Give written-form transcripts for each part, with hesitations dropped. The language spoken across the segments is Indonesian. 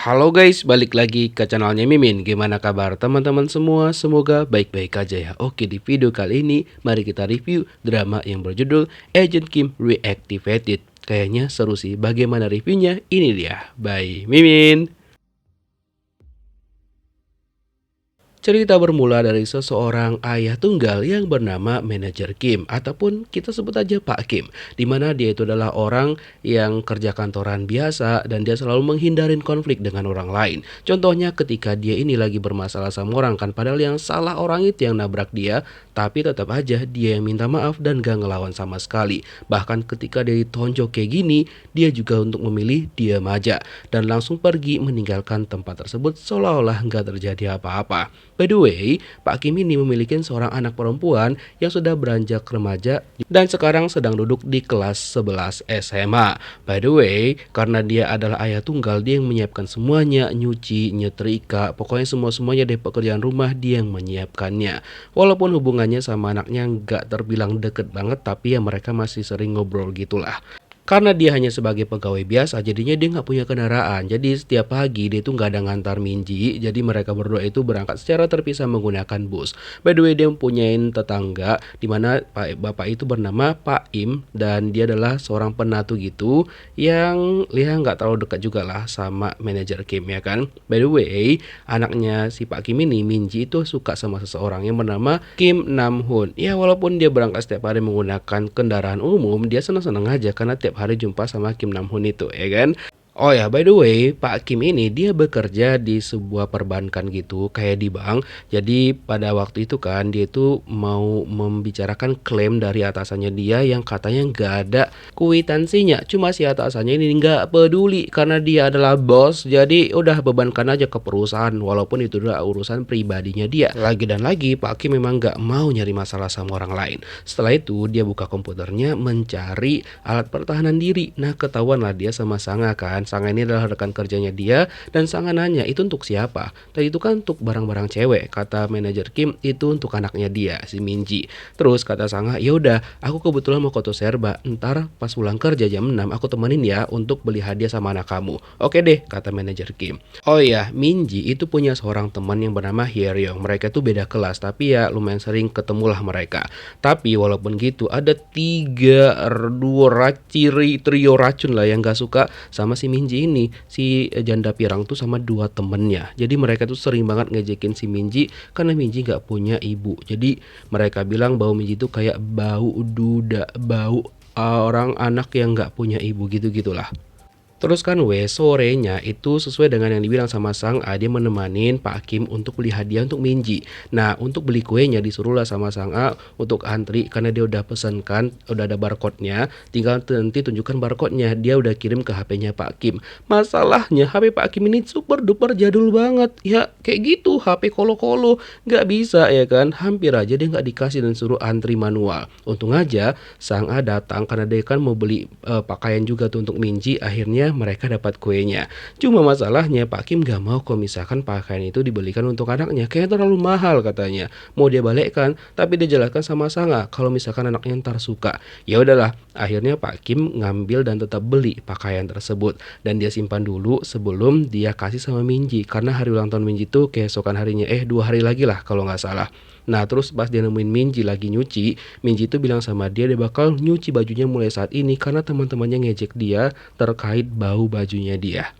Halo guys, balik lagi ke channelnya Mimin. Gimana kabar teman-teman semua? Semoga baik-baik aja ya. Oke, di video kali ini mari kita review drama yang berjudul Agent Kim Reactivated. Kayaknya seru sih. Bagaimana reviewnya? Ini dia. Bye Mimin. Cerita bermula dari seseorang ayah tunggal yang bernama Manajer Kim ataupun kita sebut aja Pak Kim, di mana dia itu adalah orang yang kerja kantoran biasa dan dia selalu menghindarin konflik dengan orang lain. Contohnya ketika dia ini lagi bermasalah sama orang kan, padahal yang salah orang itu yang nabrak dia, tapi tetap aja dia yang minta maaf dan gak ngelawan sama sekali. Bahkan ketika dia ditonjok kayak gini, dia juga untuk memilih diam aja dan langsung pergi meninggalkan tempat tersebut seolah-olah nggak terjadi apa-apa. By the way, Pak Kim ini memiliki seorang anak perempuan yang sudah beranjak remaja dan sekarang sedang duduk di kelas 11 SMA. By the way, karena dia adalah ayah tunggal, dia yang menyiapkan semuanya, nyuci, nyetrika, pokoknya semua-semuanya deh pekerjaan rumah dia yang menyiapkannya. Walaupun hubungannya sama anaknya nggak terbilang deket banget, tapi ya mereka masih sering ngobrol gitulah. Karena dia hanya sebagai pegawai biasa, jadinya dia nggak punya kendaraan. Jadi setiap pagi dia itu nggak ada ngantar Minji. Jadi mereka berdua itu berangkat secara terpisah menggunakan bus. By the way, dia mempunyai tetangga di mana bapak itu bernama Pak Im dan dia adalah seorang penatu gitu yang dia nggak terlalu dekat juga lah sama manajer Kim ya kan. By the way, anaknya si Pak Kim ini Minji itu suka sama seseorang yang bernama Kim Nam Hoon. Ya walaupun dia berangkat setiap hari menggunakan kendaraan umum, dia senang-senang aja karena tiap hari jumpa sama Kim Nam Hoon itu ya kan. Oh ya, by the way, Pak Kim ini dia bekerja di sebuah perbankan gitu, kayak di bank. Jadi pada waktu itu kan dia itu mau membicarakan klaim dari atasannya dia yang katanya nggak ada kwitansinya. Cuma si atasannya ini nggak peduli karena dia adalah bos. Jadi udah bebankan aja ke perusahaan, walaupun itu udah urusan pribadinya dia. Lagi dan lagi, Pak Kim memang nggak mau nyari masalah sama orang lain. Setelah itu dia buka komputernya mencari alat pertahanan diri. Nah ketahuan lah dia sama Sanga kan. Sanga ini adalah rekan kerjanya dia dan Sanga nanya itu untuk siapa. Tadi itu kan untuk barang-barang cewek. Kata manajer Kim itu untuk anaknya dia si Minji. Terus kata Sanga, ya udah aku kebetulan mau ke Serba. Ntar pas pulang kerja jam 6 aku temenin ya untuk beli hadiah sama anak kamu. Oke deh kata manajer Kim. Oh iya, Minji itu punya seorang teman yang bernama Hyeryong. Mereka tuh beda kelas tapi ya lumayan sering ketemulah mereka. Tapi walaupun gitu ada dua trio racun lah yang gak suka sama si Minji ini. Si janda pirang tuh sama dua temennya. Jadi mereka tuh sering banget ngejekin si Minji karena Minji gak punya ibu. Jadi mereka bilang bahwa Minji tuh kayak bau duda, bau orang anak yang gak punya ibu gitu-gitulah. Terus kan sorenya itu sesuai dengan yang dibilang sama Sang A, dia menemanin Pak Kim untuk beli hadiah untuk Minji. Nah untuk beli kuenya disuruhlah sama Sang A untuk antri karena dia udah pesankan, udah ada barcode-nya, tinggal nanti tunjukkan barcode-nya, dia udah kirim ke HP-nya Pak Kim. Masalahnya HP Pak Kim ini super duper jadul banget, ya kayak gitu HP kolo-kolo, nggak bisa ya kan, hampir aja dia nggak dikasih dan suruh antri manual. Untung aja Sang A datang karena dia kan mau beli pakaian juga tuh untuk Minji, akhirnya mereka dapat kuenya. Cuma masalahnya Pak Kim gak mau kalau misalkan pakaian itu dibelikan untuk anaknya, kayak terlalu mahal katanya. Mau dia balikkan, tapi dia jelaskan sama Sanga kalau misalkan anaknya ntar suka. Ya udahlah, akhirnya Pak Kim ngambil dan tetap beli pakaian tersebut dan dia simpan dulu sebelum dia kasih sama Minji karena hari ulang tahun Minji tuh keesokan harinya, 2 hari lagi lah kalau nggak salah. Nah terus pas dia nemuin Minji lagi nyuci, Minji tuh bilang sama dia bakal nyuci bajunya mulai saat ini karena teman-temannya ngejek dia terkait bau bajunya dia.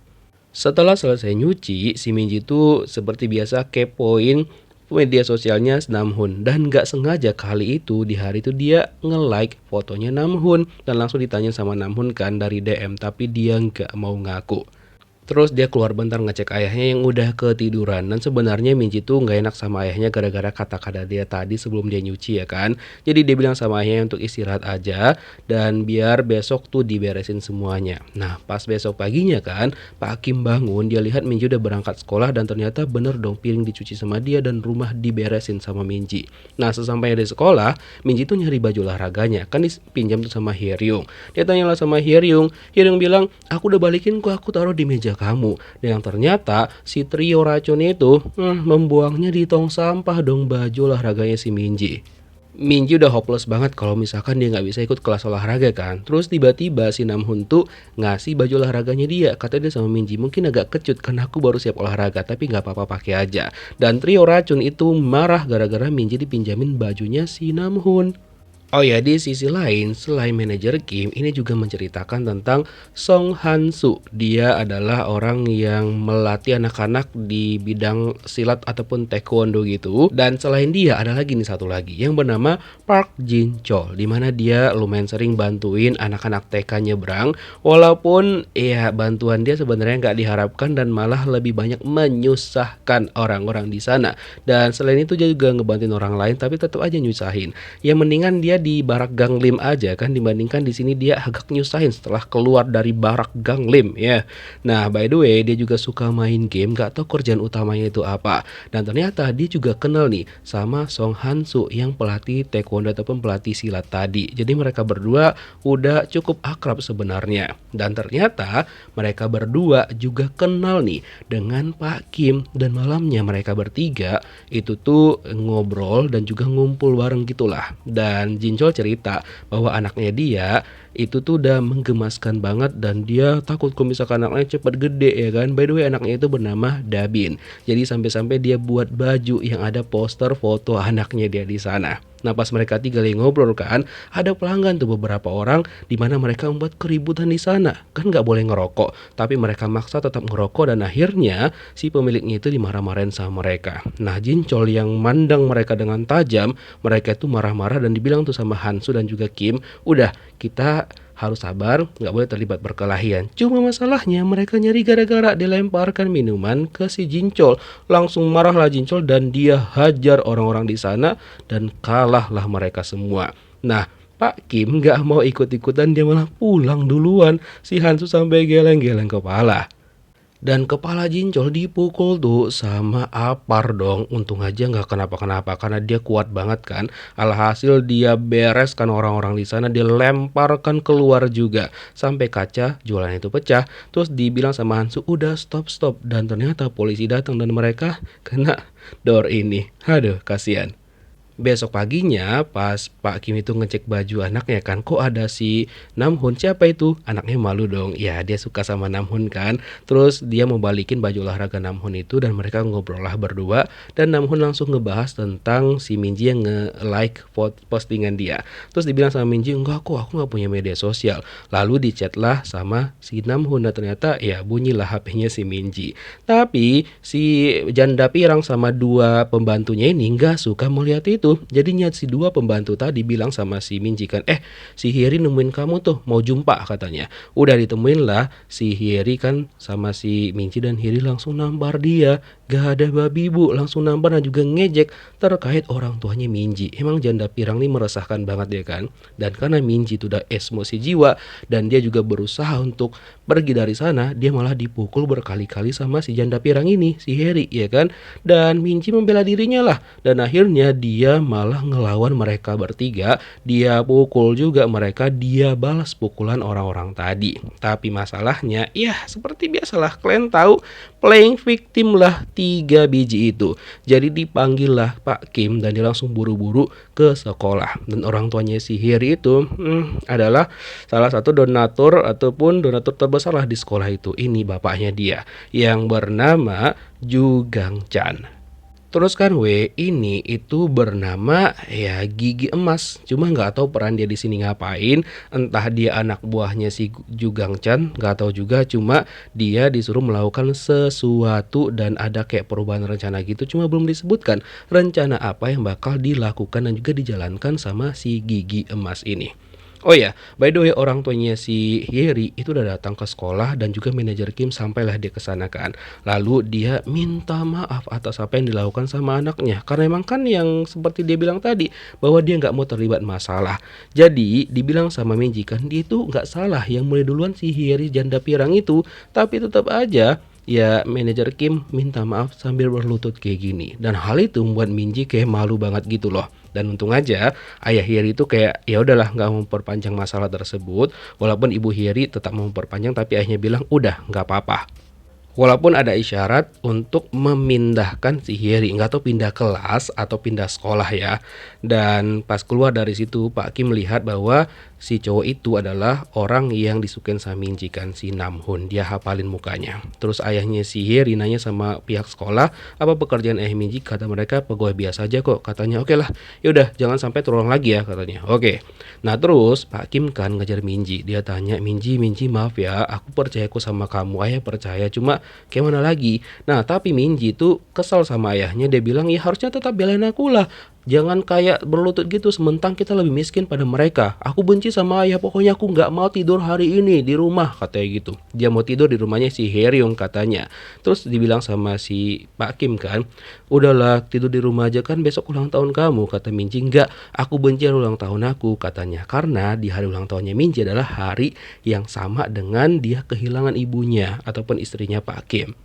Setelah selesai nyuci, si Minji tuh seperti biasa kepoin media sosialnya Namhoon dan gak sengaja kali itu di hari itu dia nge-like fotonya Namhoon dan langsung ditanya sama Namhoon kan dari DM tapi dia gak mau ngaku. Terus dia keluar bentar ngecek ayahnya yang udah ketiduran. Dan sebenarnya Minji tuh nggak enak sama ayahnya gara-gara kata-kata dia tadi sebelum dia nyuci ya kan. Jadi dia bilang sama ayahnya untuk istirahat aja dan biar besok tuh diberesin semuanya. Nah pas besok paginya kan Pak Kim bangun, dia lihat Minji udah berangkat sekolah dan ternyata bener dong piring dicuci sama dia dan rumah diberesin sama Minji. Nah sesampainya di sekolah, Minji tuh nyari baju olahraganya kan dipinjam tuh sama Hyeryong. Dia tanya lah sama Hyeryong, Hyeryong bilang aku udah balikin kok, aku taruh di meja kamu. Dan yang ternyata si trio racun itu membuangnya di tong sampah dong baju olahraganya si Minji. Minji udah hopeless banget kalau misalkan dia nggak bisa ikut kelas olahraga kan. Terus tiba-tiba si Namhoon tuh ngasih baju olahraganya dia. Kata dia sama Minji, mungkin agak kecut karena aku baru siap olahraga, tapi nggak apa-apa pakai aja. Dan trio racun itu marah gara-gara Minji dipinjamin bajunya si Namhoon. Oh ya, di sisi lain, selain manajer Kim, ini juga menceritakan tentang Song Han-soo. Dia adalah orang yang melatih anak-anak di bidang silat ataupun taekwondo gitu. Dan selain dia, ada lagi nih satu lagi yang bernama Park Jin Chol, di mana dia lumayan sering bantuin anak-anak TK nyebrang. Walaupun ya bantuan dia sebenarnya nggak diharapkan dan malah lebih banyak menyusahkan orang-orang di sana. Dan selain itu dia juga ngebantuin orang lain, tapi tetap aja nyusahin. Ya mendingan dia di barak Ganglim aja kan dibandingkan di sini dia agak nyusahin setelah keluar dari barak Ganglim ya. Nah, by the way, dia juga suka main game, gak tahu kerjaan utamanya itu apa. Dan ternyata dia juga kenal nih sama Song Han-soo yang pelatih taekwondo ataupun pelatih silat tadi. Jadi mereka berdua udah cukup akrab sebenarnya. Dan ternyata mereka berdua juga kenal nih dengan Pak Kim, dan malamnya mereka bertiga itu tuh ngobrol dan juga ngumpul bareng gitulah. Dan Jinchol cerita bahwa anaknya dia itu tuh udah menggemaskan banget dan dia takut kalau misalkan anaknya cepat gede ya kan. By the way, anaknya itu bernama Dabin. Jadi sampai-sampai dia buat baju yang ada poster foto anaknya dia di sana. Nah, pas mereka tiga lagi ngobrol kan, ada pelanggan tuh beberapa orang di mana mereka membuat keributan di sana. Kan nggak boleh ngerokok, tapi mereka maksa tetap ngerokok dan akhirnya si pemiliknya itu dimarah-marahin sama mereka. Nah, Jinchol yang mandang mereka dengan tajam, mereka itu marah-marah dan dibilang tuh sama Hansu dan juga Kim, udah kita harus sabar, nggak boleh terlibat perkelahian. Cuma masalahnya mereka nyari gara-gara dilemparkan minuman ke si Jinchol. Langsung marahlah Jinchol dan dia hajar orang-orang di sana dan kalahlah mereka semua. Nah, Pak Kim nggak mau ikut-ikutan, dia malah pulang duluan. Si Hansu sampai geleng-geleng kepala. Dan kepala Jinchol dipukul tuh sama Apar dong. Untung aja nggak kenapa-kenapa karena dia kuat banget kan. Alhasil dia bereskan orang-orang di sana, dilemparkan keluar juga sampai kaca jualan itu pecah. Terus dibilang sama Hansu, udah stop stop. Dan ternyata polisi datang dan mereka kena door ini. Aduh, kasihan. Besok paginya pas Pak Kim itu ngecek baju anaknya kan, kok ada si Namhoon, siapa itu? Anaknya malu dong, ya dia suka sama Namhoon kan. Terus dia mau balikin baju olahraga Namhoon itu dan mereka ngobrol lah berdua. Dan Namhoon langsung ngebahas tentang si Minji yang nge-like postingan dia. Terus dibilang sama Minji, enggak kok aku nggak punya media sosial. Lalu dichat lah sama si Namhoon dan ternyata ya bunyilah HP-nya si Minji. Tapi si janda pirang sama dua pembantunya ini nggak suka melihat itu. Jadinya si dua pembantu tadi bilang sama si Minji kan, si Hyeri nemuin kamu tuh, mau jumpa katanya. Udah ditemuin lah si Hyeri kan sama si Minji dan Hyeri langsung nampar dia. Gak ada babi bu, langsung nampar dan juga ngejek terkait orang tuanya Minji. Emang janda pirang ini meresahkan banget ya kan. Dan karena Minji itu udah emosi jiwa dan dia juga berusaha untuk pergi dari sana, dia malah dipukul berkali-kali sama si janda pirang ini, si Hyeri ya kan. Dan Minji membela dirinya lah dan akhirnya dia malah ngelawan mereka bertiga. Dia pukul juga mereka, dia balas pukulan orang-orang tadi. Tapi masalahnya ya seperti biasalah, kalian tahu playing victim lah 3 biji itu. Jadi dipanggil lah Pak Kim dan dia langsung buru-buru ke sekolah. Dan orang tuanya si Hyeri itu adalah salah satu donatur ataupun donatur terbesar lah di sekolah itu. Ini bapaknya dia yang bernama Ju Gang Chan. Terus kan ini itu bernama ya Gigi Emas. Cuma nggak tahu peran dia di sini ngapain. Entah dia anak buahnya si Jugang Chan, nggak tahu juga. Cuma dia disuruh melakukan sesuatu dan ada kayak perubahan rencana gitu. Cuma belum disebutkan rencana apa yang bakal dilakukan dan juga dijalankan sama si Gigi Emas ini. Oh ya, by the way, orang tuanya si Hyeri itu udah datang ke sekolah dan juga manajer Kim sampailah dia ke sana kan. Lalu dia minta maaf atas apa yang dilakukan sama anaknya. Karena emang kan yang seperti dia bilang tadi, bahwa dia nggak mau terlibat masalah. Jadi dibilang sama Minji kan, dia itu nggak salah yang mulai duluan si Hyeri janda pirang itu. Tapi tetap aja ya manajer Kim minta maaf sambil berlutut kayak gini. Dan hal itu membuat Minji kayak malu banget gitu loh. Dan untung aja ayah Hyeri itu kayak ya udahlah nggak memperpanjang masalah tersebut. Walaupun ibu Hyeri tetap mau memperpanjang, tapi ayahnya bilang udah nggak apa-apa. Walaupun ada isyarat untuk memindahkan si Heri, nggak tahu pindah kelas atau pindah sekolah ya. Dan pas keluar dari situ Pak Kim melihat bahwa si cowok itu adalah orang yang disukain sama Minji kan, si Namhoon. Dia hafalin mukanya. Terus ayahnya si Heri nanya sama pihak sekolah, apa pekerjaan Minji? Kata mereka pegawai biasa aja kok. Katanya oke lah, yaudah jangan sampai terulang lagi ya katanya. Oke. Nah terus Pak Kim kan ngejar Minji. Dia tanya, Minji, Minji maaf ya, aku percaya kok sama kamu. Ayah percaya, cuma kayak mana lagi? Nah, tapi Minji tuh kesal sama ayahnya. Dia bilang, ya harusnya tetap belain aku lah. Jangan kayak berlutut gitu, sementang kita lebih miskin pada mereka. Aku benci sama ayah, pokoknya aku nggak mau tidur hari ini di rumah, katanya gitu. Dia mau tidur di rumahnya si Heryong katanya. Terus dibilang sama si Pak Kim kan, udahlah tidur di rumah aja kan besok ulang tahun kamu, kata Minji. Nggak, aku benci hari ulang tahun aku, katanya. Karena di hari ulang tahunnya Minji adalah hari yang sama dengan dia kehilangan ibunya ataupun istrinya Pak Kim.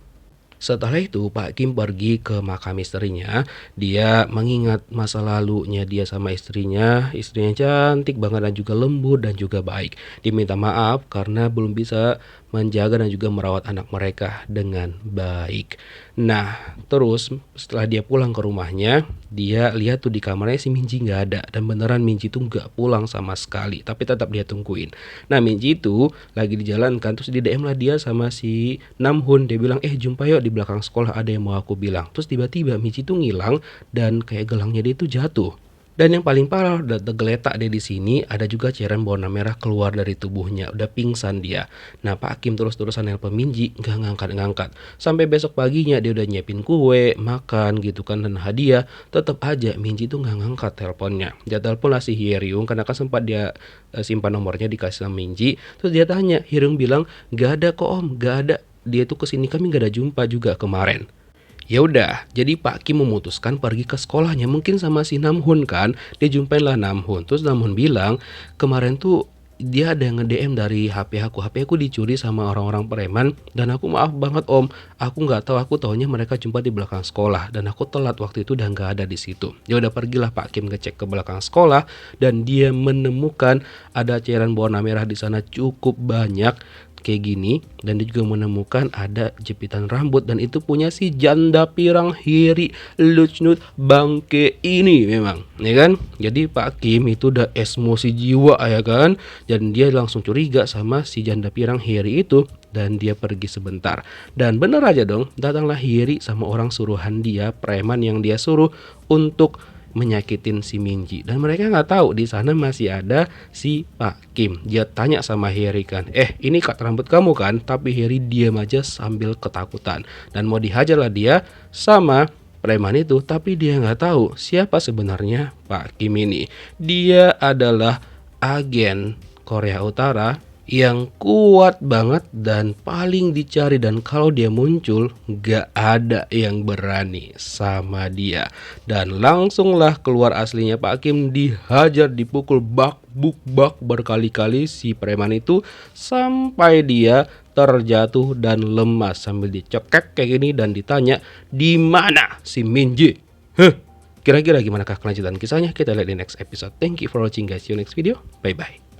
Setelah itu Pak Kim pergi ke makam istrinya. Dia mengingat masa lalunya dia sama istrinya. Istrinya cantik banget dan juga lembut dan juga baik. Diminta maaf karena belum bisa menjaga dan juga merawat anak mereka dengan baik. Nah, terus setelah dia pulang ke rumahnya, dia lihat tuh di kamarnya si Minji nggak ada. Dan beneran Minji tuh nggak pulang sama sekali. Tapi tetap dia tungguin. Nah, Minji itu lagi di jalan kan, terus di DM lah dia sama si Namhoon. Dia bilang, jumpa yuk di belakang sekolah, ada yang mau aku bilang. Terus tiba-tiba Minji tuh ngilang dan kayak gelangnya dia itu jatuh. Dan yang paling parah, udah tergeletak deh di sini, ada juga cairan berwarna merah keluar dari tubuhnya, udah pingsan dia. Nah, Pak Kim terus-terusan nelpon Minji, nggak ngangkat-ngangkat. Sampai besok paginya dia udah nyiapin kue, makan gitu kan, dan hadiah. Tetap aja Minji tuh nggak ngangkat teleponnya. Dia telepon lah si Hyeryung, karena kan sempat dia simpan nomornya dikasih sama Minji. Terus dia tanya, Hyeryung bilang, nggak ada kok om, nggak ada. Dia tuh kesini, kami nggak ada jumpa juga kemarin. Ya udah, jadi Pak Kim memutuskan pergi ke sekolahnya, mungkin sama si Namhoon kan. Dia jumpain lah Namhoon. Terus Namhoon bilang, kemarin tuh dia ada yang nge-DM dari HP aku. HP aku dicuri sama orang-orang preman dan aku maaf banget om. Aku nggak tahu, aku taunya mereka jumpa di belakang sekolah dan aku telat waktu itu dan nggak ada di situ. Ya udah pergilah Pak Kim ngecek ke belakang sekolah dan dia menemukan ada cairan berwarna merah di sana cukup banyak kayak gini, dan dia juga menemukan ada jepitan rambut dan itu punya si janda pirang Hiri Lucnut bangke ini memang, ya kan? Jadi Pak Kim itu udah emosi jiwa ya kan, dan dia langsung curiga sama si janda pirang Hiri itu dan dia pergi sebentar. Dan bener aja dong, datanglah Hiri sama orang suruhan dia, preman yang dia suruh untuk menyakitin si Minji, dan mereka nggak tahu di sana masih ada si Pak Kim. Dia tanya sama Heri kan, ini kat rambut kamu kan? Tapi Heri diam aja sambil ketakutan dan mau dihajar lah dia sama preman itu, tapi dia nggak tahu siapa sebenarnya Pak Kim ini. Dia adalah agen Korea Utara yang kuat banget dan paling dicari, dan kalau dia muncul gak ada yang berani sama dia. Dan langsunglah keluar aslinya Pak Kim, dihajar, dipukul bak buk bak berkali-kali si preman itu sampai dia terjatuh dan lemas sambil dicekek kayak gini dan ditanya di mana si Minji. Kira-kira gimana kelanjutan kisahnya? Kita lihat di next episode. Thank you for watching guys. See you next video. Bye bye.